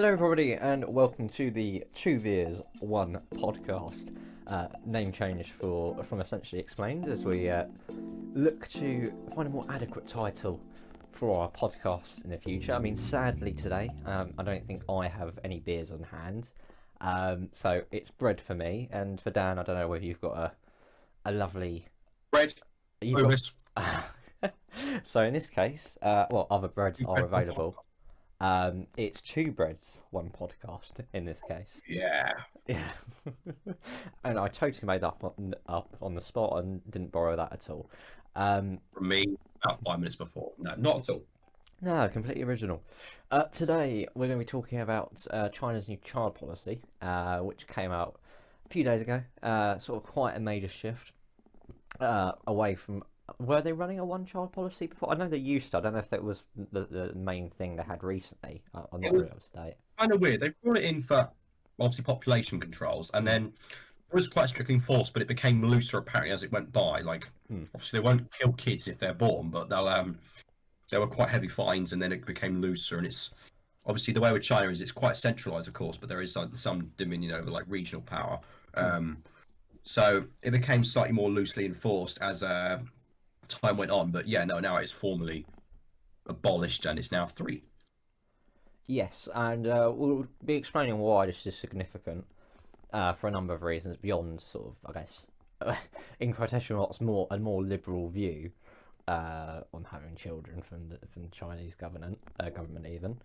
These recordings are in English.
Hello, everybody, and welcome to the Two Beers One podcast. Name change from Essentially Explained as we look to find a more adequate title for our podcast in the future. I mean, sadly today, I don't think I have any beers on hand, so it's bread for me, and for Dan, I don't know whether you've got a lovely Bread. you've got. So in this case, other breads are available. It's Two Breads One podcast in this case. Yeah. Yeah. And I totally made that up on the spot and didn't borrow that at all. From me, about 5 minutes before. No, not at all. No, completely original. Today we're going to be talking about China's new child policy, which came out a few days ago. Sort of quite a major shift away from. Were they running a one-child policy before? I know they used to. I don't know if that was the main thing they had recently. I'm not really up to date. Kind of weird. They brought it in for obviously population controls, and then it was quite strictly enforced, but it became looser apparently as it went by. Like, obviously they won't kill kids if they're born, but there were quite heavy fines, and then it became looser. And it's obviously the way with China is it's quite centralized, of course, but there is some dominion over like regional power. So it became slightly more loosely enforced as time went on, but yeah, no, now it's formally abolished and it's now 3. Yes, and we'll be explaining why this is significant for a number of reasons beyond sort of, I guess, in quotation marks, more liberal view on having children from the Chinese government even.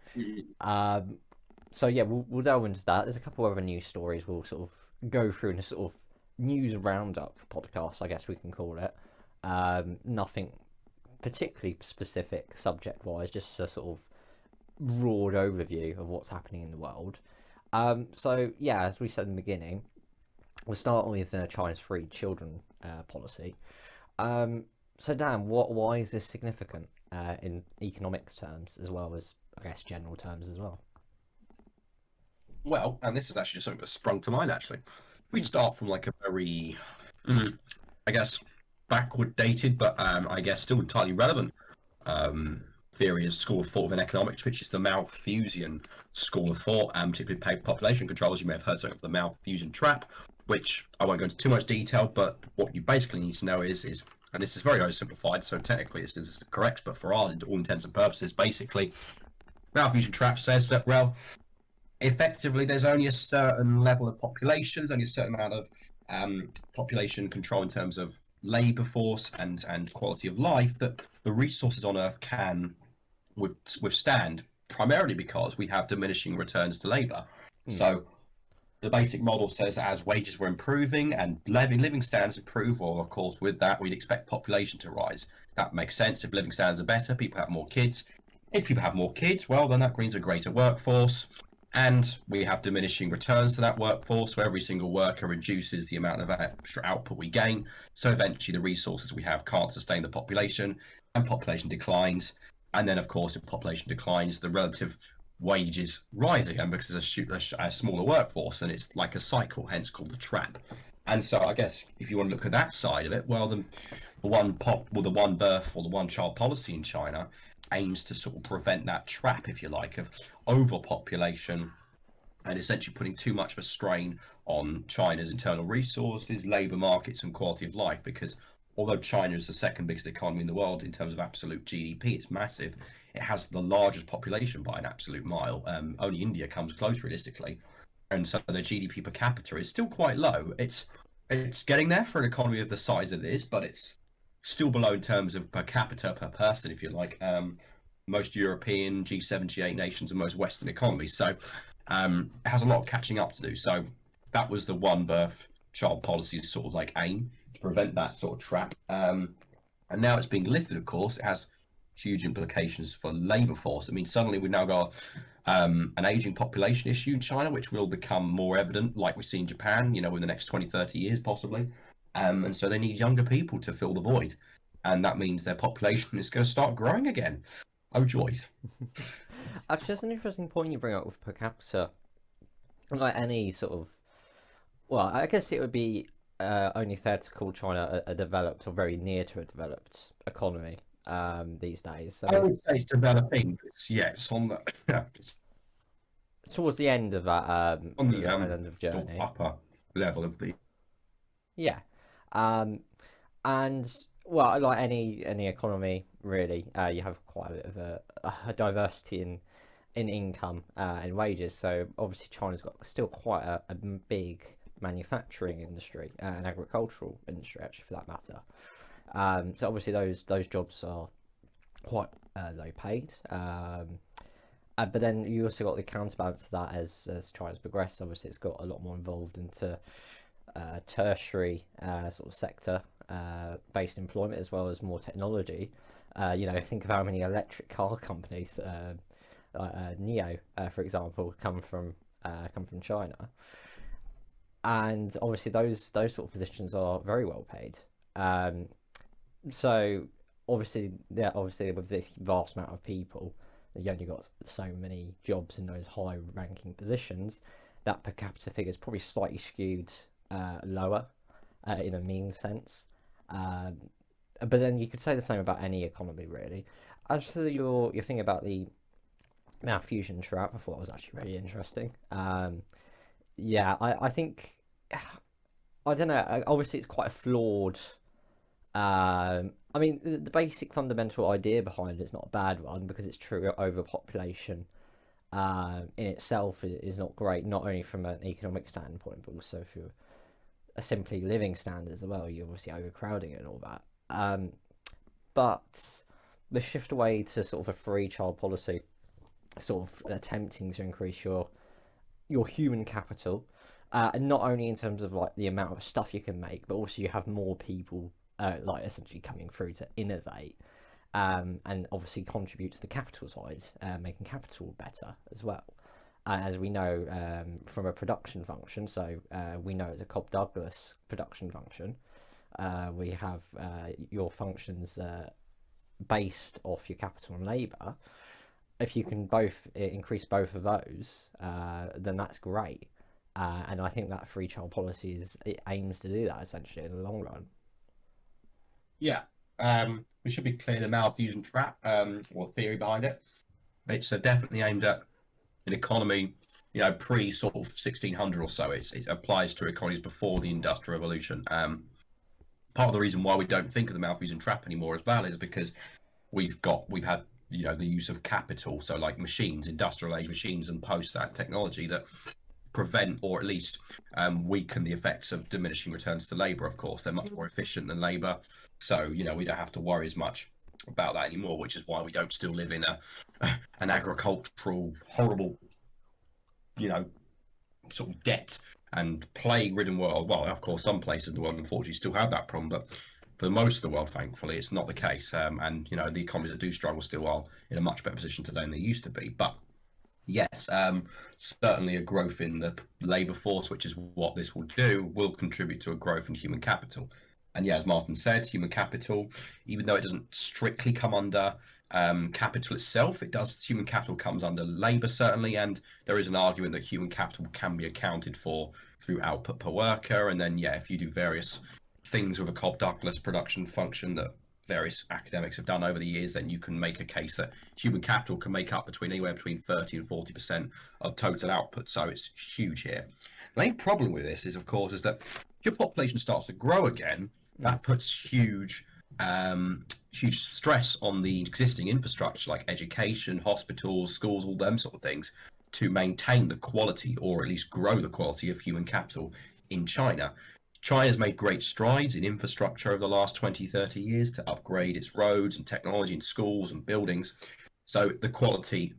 So yeah, we'll delve into that. There's a couple of other news stories we'll sort of go through in a sort of news roundup podcast, I guess we can call it. Nothing particularly specific subject-wise, just a sort of broad overview of what's happening in the world. So yeah, as we said in the beginning, we'll start with China's free children policy. So Dan, why is this significant in economics terms as well as, I guess, general terms as well? Well, and this is actually something that sprung to mind actually. We start from like a very, I guess, backward dated, but I guess still entirely relevant theory is school of thought within economics, which is the Malthusian school of thought, and particularly population controls. You may have heard something of the Malthusian trap, which I won't go into too much detail, but what you basically need to know is and this is very oversimplified, so technically it's correct, but for all intents and purposes, basically, Malthusian trap says that, well, effectively there's only a certain level of population, there's only a certain amount of population control in terms of labor force and quality of life that the resources on Earth can withstand, primarily because we have diminishing returns to labor. So the basic model says that as wages were improving and living standards improve, well, of course, with that, we'd expect population to rise. That makes sense. If living standards are better, people have more kids. If people have more kids, well, then that means a greater workforce. And we have diminishing returns to that workforce, so every single worker reduces the amount of extra output we gain. So eventually the resources we have can't sustain the population, and population declines. And then, of course, if population declines, the relative wages rise again because there's a smaller workforce, and it's like a cycle, hence called the trap. And so I guess if you want to look at that side of it, well, the one birth or the one child policy in China aims to sort of prevent that trap, if you like, of overpopulation and essentially putting too much of a strain on China's internal resources, labor markets, and quality of life. Because although China is the second biggest economy in the world in terms of absolute GDP, it's massive. It has the largest population by an absolute mile. Only India comes close, realistically, and so the GDP per capita is still quite low. It's getting there for an economy of the size it is, but it's still below in terms of per capita per person, if you like, most European, G7, G8 nations and most Western economies. So it has a lot of catching up to do. So that was the one birth child policy sort of like aim to prevent that sort of trap. And now it's being lifted, of course. It has huge implications for labour force. I mean, suddenly we've now got an ageing population issue in China, which will become more evident, like we see in Japan, in the next 20, 30 years, possibly. And so they need younger people to fill the void. And that means their population is going to start growing again. Oh, joys. Actually, that's an interesting point you bring up with per capita. Like any sort of... Well, I guess it would be only fair to call China a developed or very near to a developed economy these days. So I would say it's developing. It's on the... towards the end of that on the end of sort of journey. upper level of the. Yeah. Um, and well, like any economy, really, you have quite a bit of a diversity in income and wages. So obviously, China's got still quite a big manufacturing industry and agricultural industry, actually, for that matter. So obviously, those jobs are quite low paid. But then you also got the counterbalance to that as China's progressed. Obviously, it's got a lot more involved into tertiary sort of sector based employment as well as more technology. Think of how many electric car companies, Neo, for example, come from China, and obviously those sort of positions are very well paid. Um, so obviously with the vast amount of people, you only got so many jobs in those high ranking positions. That per capita figure is probably slightly skewed lower in a mean sense. Um, but then you could say the same about any economy, really. As for your thing about the now fusion trap, I thought it was actually really interesting. Yeah, I think I don't know. Obviously, it's quite a flawed. I mean, the basic fundamental idea behind it is not a bad one because it's true. Overpopulation in itself is not great, not only from an economic standpoint, but also for simply living standards as well. You're obviously overcrowding and all that. But the shift away to sort of a free child policy, sort of attempting to increase your human capital, and not only in terms of like the amount of stuff you can make, but also you have more people like essentially coming through to innovate and obviously contribute to the capital side, making capital better as well. As we know from a production function, so we know it's a Cobb Douglas production function. We have your functions based off your capital and labour. If you can both increase both of those, then that's great. And I think that free child policy it aims to do that essentially in the long run. Yeah. We should be clear the malfusion trap, or theory behind it. It's definitely aimed at an economy, pre sort of 1600 or so. It applies to economies before the Industrial Revolution. Part of the reason why we don't think of the malfusion trap anymore as valid is because we've had the use of capital, so like machines, industrial age machines, and post that technology that prevent or at least weaken the effects of diminishing returns to labour. Of course, they're much more efficient than labour, so we don't have to worry as much about that anymore, which is why we don't still live in an agricultural horrible sort of debt and plague-ridden world. Well, of course, some places in the world unfortunately still have that problem, but for most of the world, thankfully, it's not the case. And the economies that do struggle still are in a much better position today than they used to be. But yes, certainly a growth in the labour force, which is what this will do, will contribute to a growth in human capital. And yeah, as Martin said, human capital, even though it doesn't strictly come under capital itself, human capital comes under labour certainly, and there is an argument that human capital can be accounted for through output per worker. And then if you do various things with a Cobb Douglas production function that various academics have done over the years, then you can make a case that human capital can make up anywhere between 30 and 40% of total output. So it's huge here. The main problem with this is, of course, is that if your population starts to grow again, that puts huge stress on the existing infrastructure like education, hospitals, schools, all them sort of things, to maintain the quality or at least grow the quality of human capital in China. China's made great strides in infrastructure over the last 20, 30 years to upgrade its roads and technology and schools and buildings. So the quality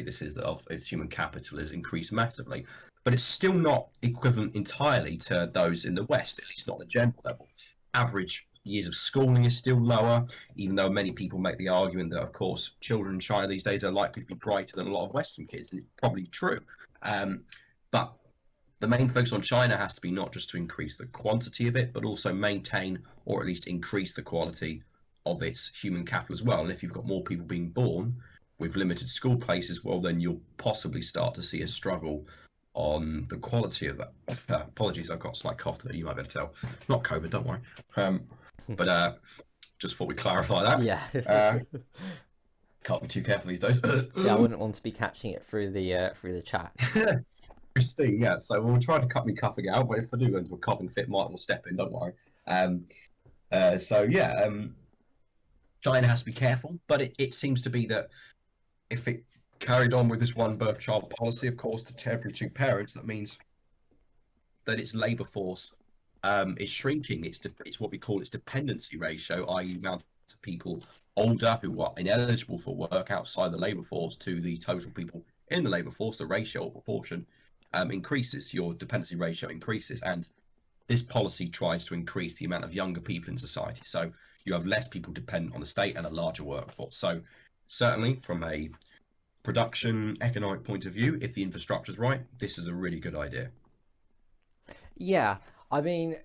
this is of its human capital has increased massively, but it's still not equivalent entirely to those in the West, at least not at a general level. Average years of schooling is still lower, even though many people make the argument that, of course, children in China these days are likely to be brighter than a lot of Western kids, and it's probably true. But the main focus on China has to be not just to increase the quantity of it, but also maintain or at least increase the quality of its human capital as well. And if you've got more people being born with limited school places, well, then you'll possibly start to see a struggle on the quality of that. Apologies, I've got a slight cough today. You might be able to tell. Not COVID, don't worry. But just thought we'd clarify that. Yeah. can't be too careful these days. Yeah, I wouldn't want to be catching it through the chat. Christine, yeah. So we'll try to cut me coughing out, but if I do go into a coughing fit, Martin will step in. Don't worry. So yeah, China has to be careful, but it seems to be that if it carried on with this one birth child policy, of course, to every two parents, that means that its labour force is shrinking. It's what we call its dependency ratio, i.e., amount of people older who are ineligible for work outside the labour force to the total people in the labour force. The ratio or proportion increases. Your dependency ratio increases, and this policy tries to increase the amount of younger people in society. So you have less people dependent on the state and a larger workforce. So certainly from a production economic point of view, if the infrastructure is right, this is a really good idea. Yeah, I mean,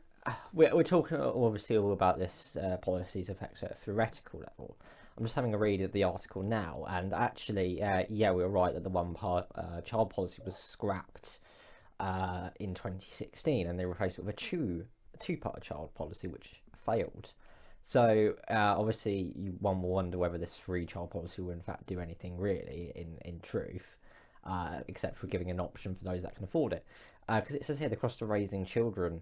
we're talking obviously all about this policy's effects at a theoretical level. I'm just having a read of the article now, and actually, yeah, we were right that the child policy was scrapped in 2016, and they replaced it with a two-part child policy, which failed. So obviously, one will wonder whether this three-child policy will in fact do anything really, in truth, except for giving an option for those that can afford it. Because it says here the cost of raising children,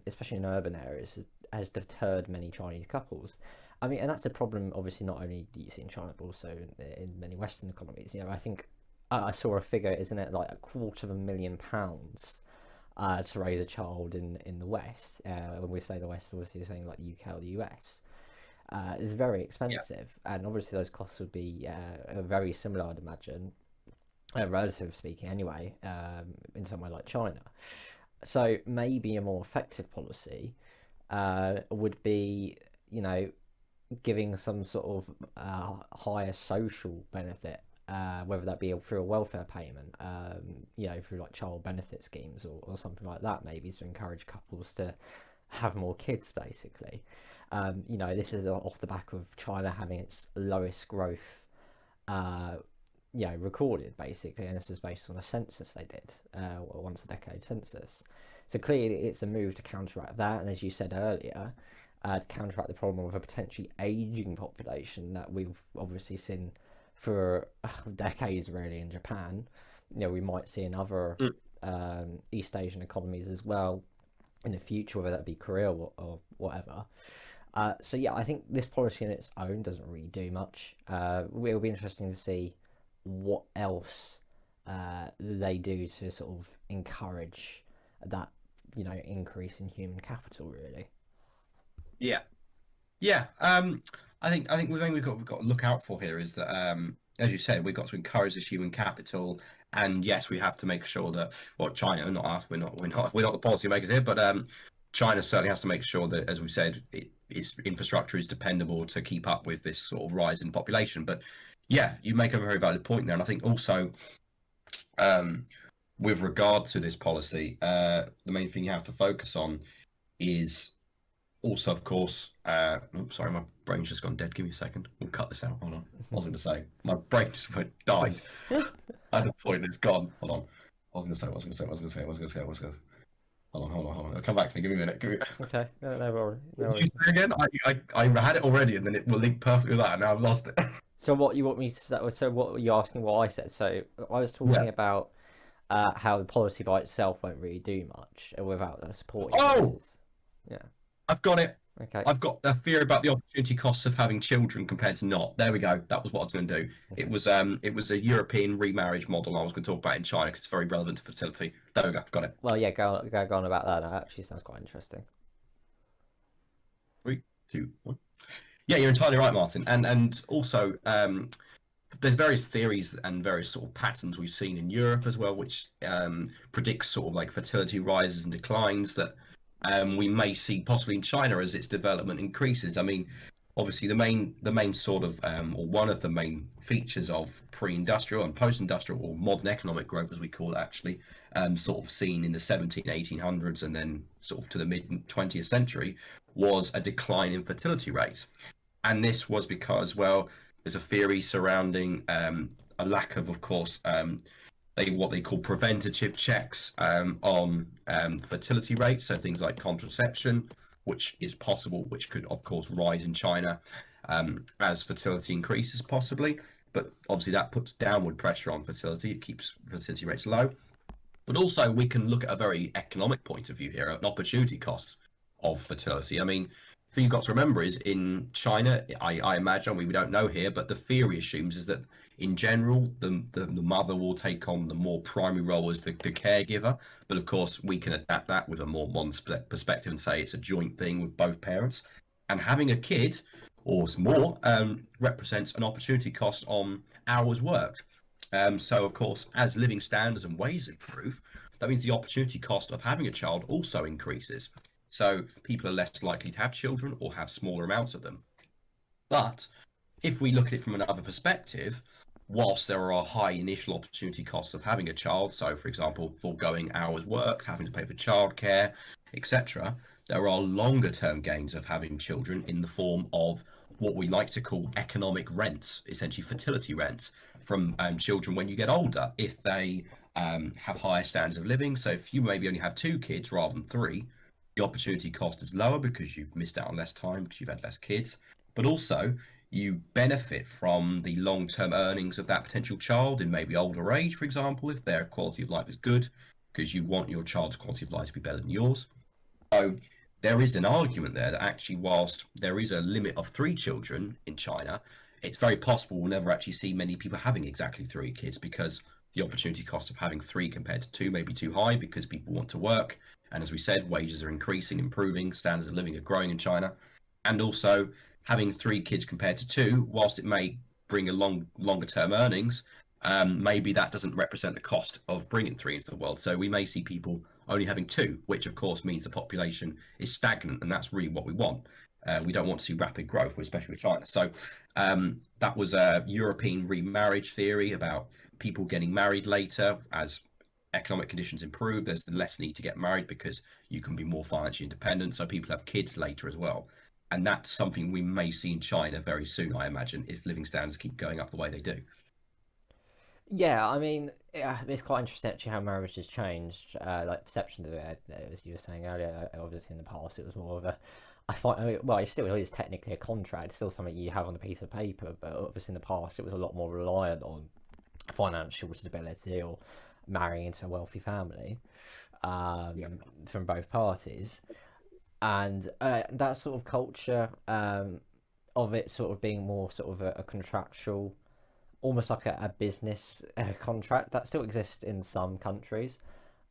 especially in urban areas, has deterred many Chinese couples. I mean, and that's a problem. Obviously, not only do you see in China, but also in many Western economies. You know, I think I saw a figure, isn't it, like £250,000 to raise a child in the West. When we say the West, obviously, you're saying like the UK or the US. It's very expensive, and obviously those costs would be very similar, I'd imagine, relative speaking, anyway, in somewhere like China. So maybe a more effective policy would be, you know, giving some sort of higher social benefit, whether that be through a welfare payment, you know, through like child benefit schemes or something like that, maybe to encourage couples to have more kids, basically. You know, this is off the back of China having its lowest growth, you know, recorded, basically, and this is based on a census they did, once a decade census. So clearly it's a move to counteract that, and as you said earlier, to counteract the problem of a potentially aging population that we've obviously seen for decades, really, in Japan. You know, we might see in other East Asian economies as well in the future, whether that be Korea or whatever. So yeah, I think this policy in its own doesn't really do much. It'll be interesting to see what else they do to sort of encourage that, you know, increase in human capital, really. Yeah. I think the thing we've got to look out for here is that, as you said, we've got to encourage this human capital, and yes, we have to make sure that, well, China, not us, we're not the policymakers here, but China certainly has to make sure that, as we said, its infrastructure is dependable to keep up with this sort of rise in population. But yeah, you make a very valid point there, and I think also, with regard to this policy, the main thing you have to focus on is also, of course, sorry, my brain's just gone dead. Give me a second. We'll cut this out. Hold on. I was going to say, my brain just died. At the point it's gone. Hold on. I was going to say. Hold on. Come back to me. Give me a minute. Okay, no worries. Did you say again? I had it already, and then it will link perfectly with that, and now I've lost it. So what you want me to say? So what you're asking? What I said? So I was talking about how the policy by itself won't really do much without the supporting policies. Yeah. I've got it. Okay. I've got a fear about the opportunity costs of having children compared to not. There we go. That was what I was going to do. Okay. It was a European remarriage model I was going to talk about in China because it's very relevant to fertility. There we go. Got it. Well, yeah, go on about that. That actually sounds quite interesting. 3, 2, 1. Yeah, you're entirely right, Martin. And also, there's various theories and various sort of patterns we've seen in Europe as well, which predicts sort of like fertility rises and declines that we may see possibly in China as its development increases. I mean, obviously the main sort of or one of the main features of pre-industrial and post-industrial or modern economic growth, as we call it, actually, sort of seen in the 1800s and then sort of to the mid 20th century, was a decline in fertility rates. And this was because, well, there's a theory surrounding a lack of course, what they call preventative checks on fertility rates, so things like contraception, which is possible, which could of course rise in China, as fertility increases, possibly. But obviously, that puts downward pressure on fertility. It keeps fertility rates low. But also, we can look at a very economic point of view here, an opportunity cost of fertility. I mean, the thing you've got to remember is in China, I imagine, we don't know here, but the theory assumes is that in general, the mother will take on the more primary role as the caregiver. But of course, we can adapt that with a more modern perspective and say it's a joint thing with both parents. And having a kid or more represents an opportunity cost on hours worked. So, of course, as living standards and wages improve, that means the opportunity cost of having a child also increases. So, people are less likely to have children or have smaller amounts of them. But if we look at it from another perspective, whilst there are high initial opportunity costs of having a child, so for example, foregoing hours work, having to pay for childcare, etc., there are longer term gains of having children in the form of what we like to call economic rents, essentially fertility rents from children when you get older, if they have higher standards of living. So if you maybe only have 2 kids rather than 3, the opportunity cost is lower because you've missed out on less time because you've had less kids. But also, you benefit from the long-term earnings of that potential child in maybe older age, for example, if their quality of life is good, because you want your child's quality of life to be better than yours. So there is an argument there that actually, whilst there is a limit of 3 children in China, it's very possible we'll never actually see many people having exactly 3 kids because the opportunity cost of having 3 compared to 2 may be too high because people want to work. And as we said, wages are increasing, improving, standards of living are growing in China. And also, having 3 kids compared to 2, whilst it may bring a longer term earnings, maybe that doesn't represent the cost of bringing 3 into the world. So we may see people only having 2, which of course means the population is stagnant, and that's really what we want. We don't want to see rapid growth, especially with China. So that was a European remarriage theory about people getting married later as economic conditions improve. There's less need to get married because you can be more financially independent. So people have kids later as well. And that's something we may see in China very soon, I imagine, if living standards keep going up the way they do. Yeah, I mean, it's quite interesting actually how marriage has changed, like perception of it, as you were saying earlier. Obviously, in the past, it was more of a, I find, I mean, well, it still is technically a contract, it's still something you have on a piece of paper, but obviously in the past, it was a lot more reliant on financial stability or marrying into a wealthy family Yeah. from both parties. And that sort of culture of it sort of being more sort of a contractual, almost like a business contract that still exists in some countries.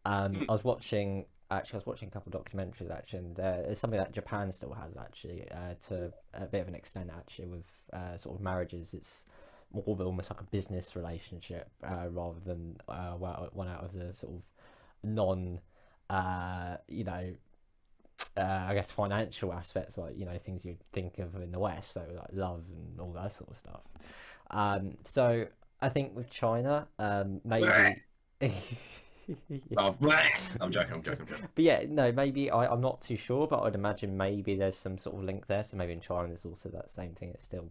I was watching a couple of documentaries actually, and it's something that Japan still has actually to a bit of an extent actually with sort of marriages. It's more of almost like a business relationship rather than one out of the sort of non, you know, I guess financial aspects, like things you'd think of in the West, so like love and all that sort of stuff. So I think with China, maybe. Oh, I'm joking, I'm joking, I'm joking. But yeah, no, maybe I'm not too sure, but I'd imagine maybe there's some sort of link there. So maybe in China there's also that same thing. It's still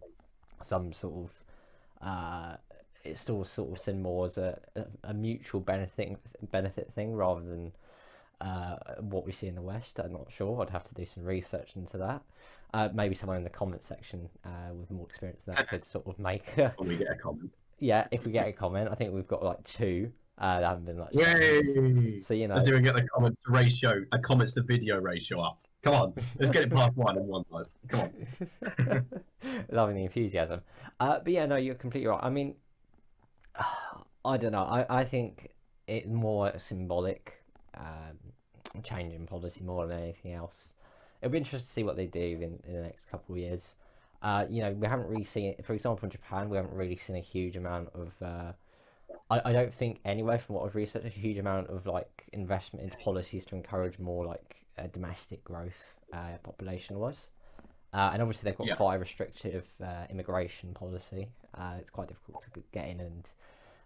some sort of it's still sort of seen more as a mutual benefit thing rather than what we see in the West. I'm not sure. I'd have to do some research into that. Maybe someone in the comment section with more experience than that could sort of make. When we get a comment. Yeah, if we get a comment, I think we've got like 2 that haven't been like Yay! so Let's see if we get the comments to ratio, a comments to video ratio up. Come on, let's get it past 1 in one live. Come on. Loving the enthusiasm. But yeah, no, you're completely right. I mean, I don't know. I think it's more a symbolic change in policy more than anything else. It'll be interesting to see what they do in the next couple of years. We haven't really seen it. For example, in Japan, we haven't really seen a huge amount of. I don't think anyway, from what I've researched, a huge amount of like investment into policies to encourage more like domestic growth, population-wise. And obviously they've got Yeah. quite a restrictive immigration policy. It's quite difficult to get in and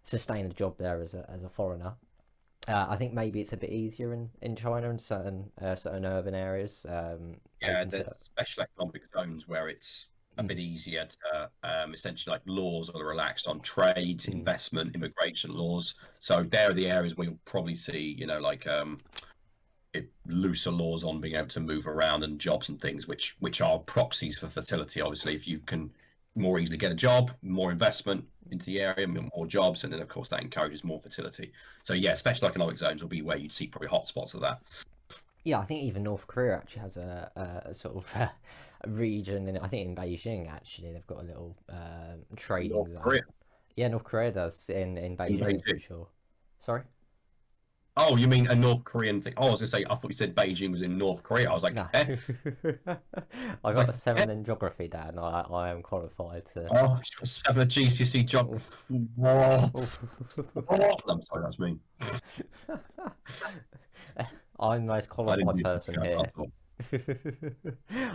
sustain a job there as a foreigner. I think maybe it's a bit easier in China in certain urban areas. Yeah, Open there's to, special economic zones where it's a bit easier to essentially, like, laws are relaxed on trade, investment, immigration laws. So there are the areas where you'll probably see, like looser laws on being able to move around and jobs and things, which are proxies for fertility. Obviously, if you can more easily get a job, more investment into the area, more jobs, and then of course that encourages more fertility. So yeah, special economic zones will be where you'd see probably hotspots of that. Yeah, I think even North Korea actually has a sort of a region, and I think in Beijing actually they've got a little trading North zone. Korea. Yeah, North Korea does in In Beijing, I'm Beijing. pretty sure. Sorry? Oh, you mean a North Korean thing? Oh, I was gonna say, I thought you said Beijing was in North Korea. I was like, No. eh? I I was got like, a eh? 7 in geography, Dad, and I am qualified to. Oh, she's got 7 GCSE job. Oof. Oh, Oof. oh. I'm sorry, that's me. I'm the most I didn't qualified do person geography. here.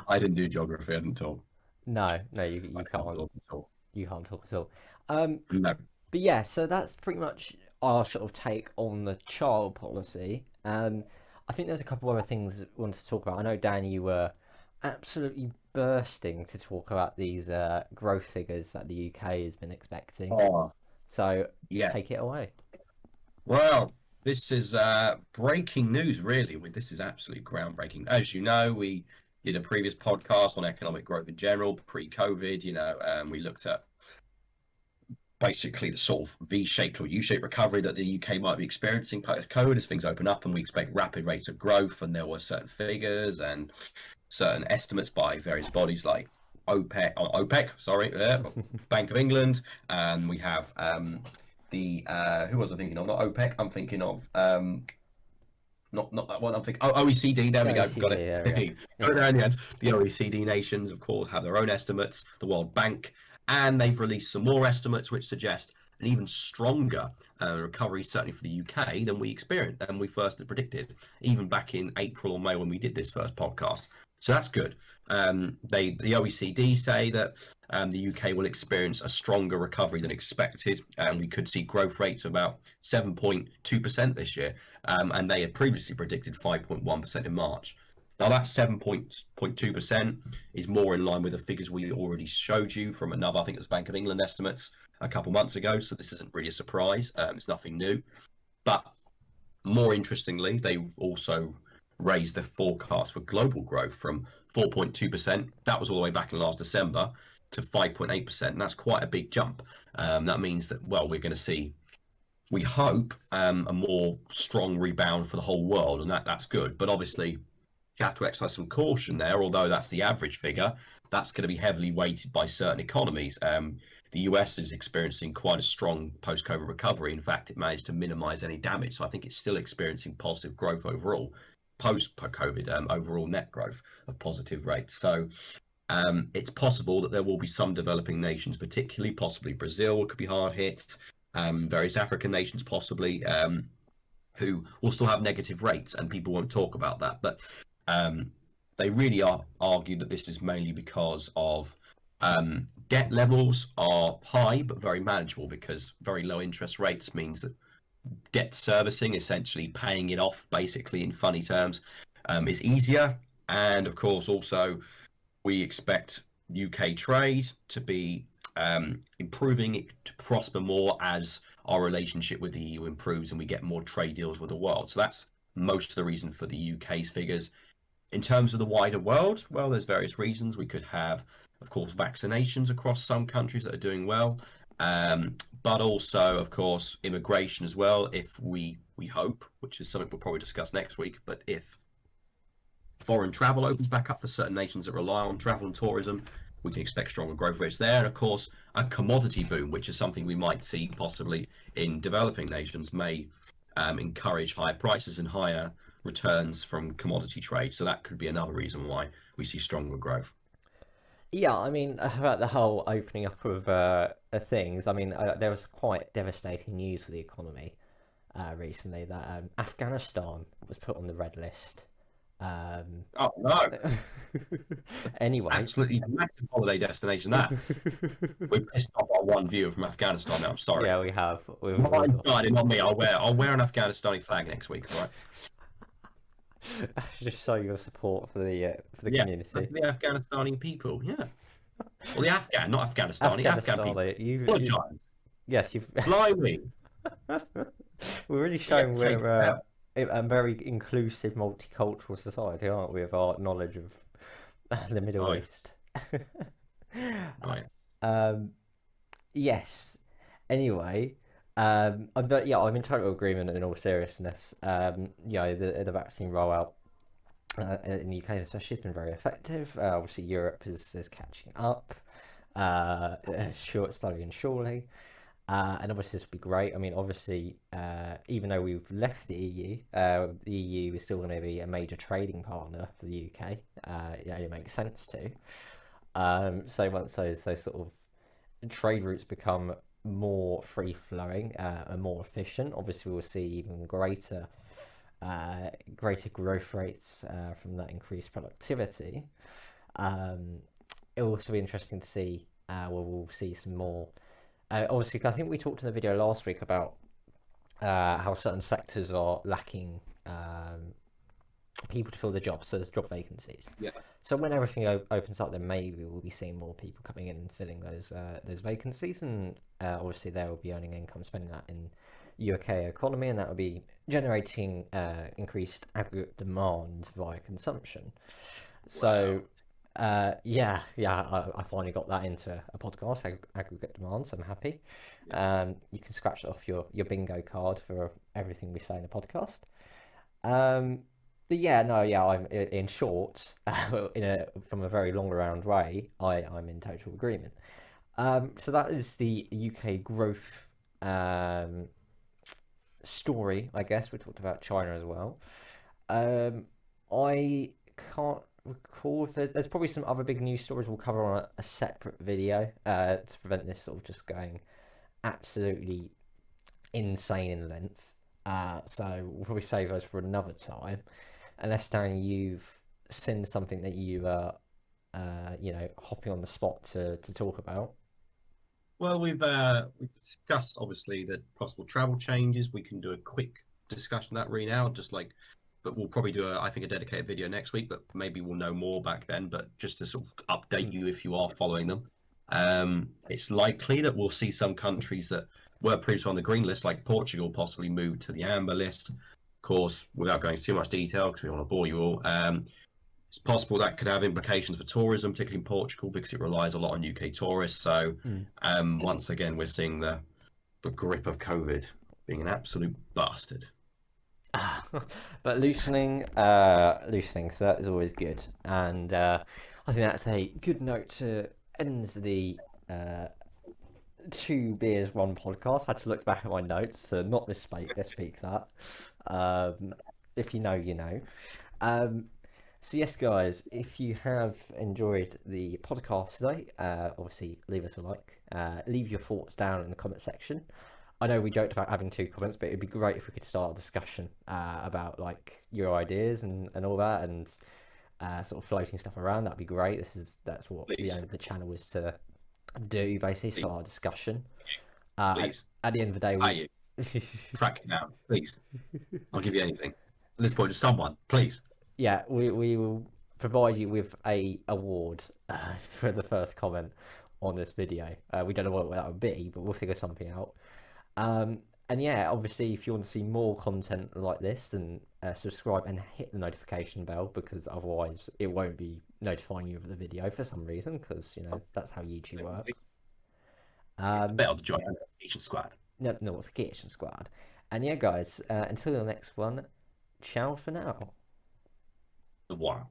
I didn't do geography. I didn't talk. No, no, I you can't can't. talk at all. You can't talk at all. Um, No. but yeah, so that's pretty much our sort of take on the child policy. I think there's a couple other things I wanted to talk about. I know, Dan, you were absolutely bursting to talk about these growth figures that the UK has been expecting. Oh, So yeah. take it away. Well, this is breaking news, really. This is absolutely groundbreaking. As you know, we did a previous podcast on economic growth in general, pre-COVID. We looked at basically the sort of V-shaped or U-shaped recovery that the UK might be experiencing post-COVID as things open up and we expect rapid rates of growth. And there were certain figures and certain estimates by various bodies like OPEC, sorry, Bank of England, and we have the who was I thinking of? Not OPEC. I'm thinking of not that one. I'm thinking OECD. There we go. OECD, Got it. there we go. Got it there in the end. The OECD nations, of course, have their own estimates. The World Bank, and they've released some more estimates which suggest an even stronger recovery, certainly for the UK, than we experienced and we first predicted, even back in April or May when we did this first podcast. So that's good. The OECD say that the UK will experience a stronger recovery than expected, and we could see growth rates of about 7.2% this year, and they had previously predicted 5.1% in March. Now that 7.2% is more in line with the figures we already showed you from another, I think it was Bank of England estimates a couple months ago, so this isn't really a surprise. It's nothing new. But more interestingly, they've also raised their forecast for global growth from 4.2%, that was all the way back in last December, to 5.8%. And that's quite a big jump. That means that, well, we're going to see, we hope, a more strong rebound for the whole world, and that's good. But obviously, you have to exercise some caution there, although that's the average figure. That's going to be heavily weighted by certain economies. The US is experiencing quite a strong post-COVID recovery. In fact, it managed to minimize any damage. So I think it's still experiencing positive growth overall, post-COVID, overall net growth of positive rates. So it's possible that there will be some developing nations, particularly possibly Brazil could be hard hit, various African nations possibly, who will still have negative rates, and people won't talk about that. But they really argue that this is mainly because of debt levels are high but very manageable, because very low interest rates means that debt servicing, essentially paying it off basically in funny terms, is easier. And of course also we expect UK trade to be improving, to prosper more as our relationship with the EU improves and we get more trade deals with the world. So that's most of the reason for the UK's figures. In terms of the wider world, well, there's various reasons. We could have, of course, vaccinations across some countries that are doing well, but also, of course, immigration as well. If we hope, which is something we'll probably discuss next week, but if foreign travel opens back up for certain nations that rely on travel and tourism, we can expect stronger growth rates there. And of course, a commodity boom, which is something we might see possibly in developing nations, may encourage higher prices and higher returns from commodity trade. So that could be another reason why we see stronger growth. Yeah, I mean, about the whole opening up of things, I mean, there was quite devastating news for the economy recently that Afghanistan was put on the red list. Oh no! Anyway, Absolutely massive holiday destination. That we pissed off our one viewer from Afghanistan. Now I'm sorry. yeah, we have. Mine, not me. I'll wear an Afghanistani flag next week. All right. Just show your support for the community. The Afghanistani people. Yeah. Well, the Afghan, not Afghanistani. Afghan people. Yes, you've. Fly me. We're really showing Yeah, we're a very inclusive, multicultural society, aren't we, with our knowledge of the Middle Right, East? right. Um, yes. Anyway, but yeah, I'm in total agreement in all seriousness. The vaccine rollout in the UK especially has been very effective. Obviously, Europe is catching up, slowly and surely. And obviously, this would be great. I mean, obviously, even though we've left the EU is still going to be a major trading partner for the UK. It only makes sense to. So once those sort of trade routes become more free flowing and more efficient, obviously we'll see even greater growth rates from that increased productivity. Um, It'll also be interesting to see. We'll see some more. Obviously, I think we talked in the video last week about how certain sectors are lacking people to fill the jobs, so there's job vacancies. Yeah. So when everything opens up, then maybe we'll be seeing more people coming in and filling those vacancies, and obviously they will be earning income, spending that in UK economy, and that will be generating increased aggregate demand via consumption. So Wow. I finally got that into a podcast, aggregate demand, so I'm happy. Yeah. You can scratch it off your bingo card for everything we say in the podcast. Um, but yeah, no, yeah, I'm in short, from a very long around way, I'm in total agreement. So that is the UK growth um, story, I guess. We talked about China as well. Um, I can't recall if there's probably some other big news stories we'll cover on a separate video to prevent this sort of just going absolutely insane in length. So we'll probably save those for another time. Unless, Darren, you've seen something that hopping on the spot to talk about. Well, we've discussed obviously the possible travel changes. We can do a quick discussion of that right now, but we'll probably do I think a dedicated video next week. But maybe we'll know more back then. But just to sort of update you if you are following them, it's likely that we'll see some countries that were previously on the green list, like Portugal, possibly move to the amber list. Of course, without going into too much detail, because we don't want to bore you all. It's possible that could have implications for tourism, particularly in Portugal, because it relies a lot on UK tourists. So, Mm. once again, we're seeing the grip of COVID being an absolute bastard. But loosening, so that is always good. And I think that's a good note to end the two beers, one podcast. I had to look back at my notes to not misspeak that. Um, if you know, you know. Um, so yes, guys, if you have enjoyed the podcast today, obviously leave us a like. Leave your thoughts down in the comment section. I know we joked about having two comments, but it'd be great if we could start a discussion about like your ideas and all that, and sort of floating stuff around. That'd be great. That's what the Please, aim of the channel is to do, basically please, start a discussion. Uh, please. at the end of the day, Are we you track it down, please? I'll give you anything. At this point, just someone, please. yeah, we will provide you with a award for the first comment on this video. We don't know what that would be, but we'll figure something out. And yeah, obviously, if you want to see more content like this, then subscribe and hit the notification bell, because otherwise it won't be notifying you of the video for some reason, because that's how YouTube works. Better to join the notification squad. Notification squad. And yeah, guys, until the next one, ciao for now. The war.